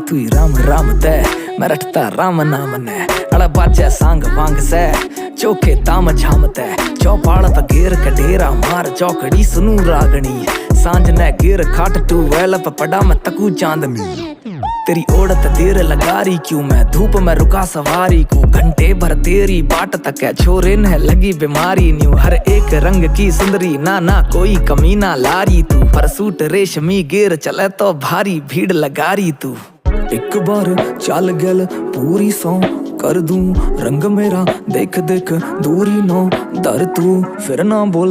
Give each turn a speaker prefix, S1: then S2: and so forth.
S1: तू ही राम राम ते मैं रटता राम नाम ने अड़ा बाजे सांग वांग से चोखे ताम झाम ते चौपाड़ त घेर कडेरा मार चौकड़ी सुनू रागणी सांझ ने गिर खाट टू वेल पड़ा मैं तकू चांदनी तेरी ओढ़त देर लगारी क्यों मैं धूप में रुका सवारी को घंटे भर तेरी बाट तक है छोरे ने लगी बीमारी न्यू हर एक रंग की सुंदरी ना ना कोई कमी ना लारी तू पर सूट रेशमी गेर चले तो भारी भीड़ लगारी तू एक बार चल गल पूरी सौ कर दूं रंग मेरा देख देख दूरी नो दर तू फिर ना बोल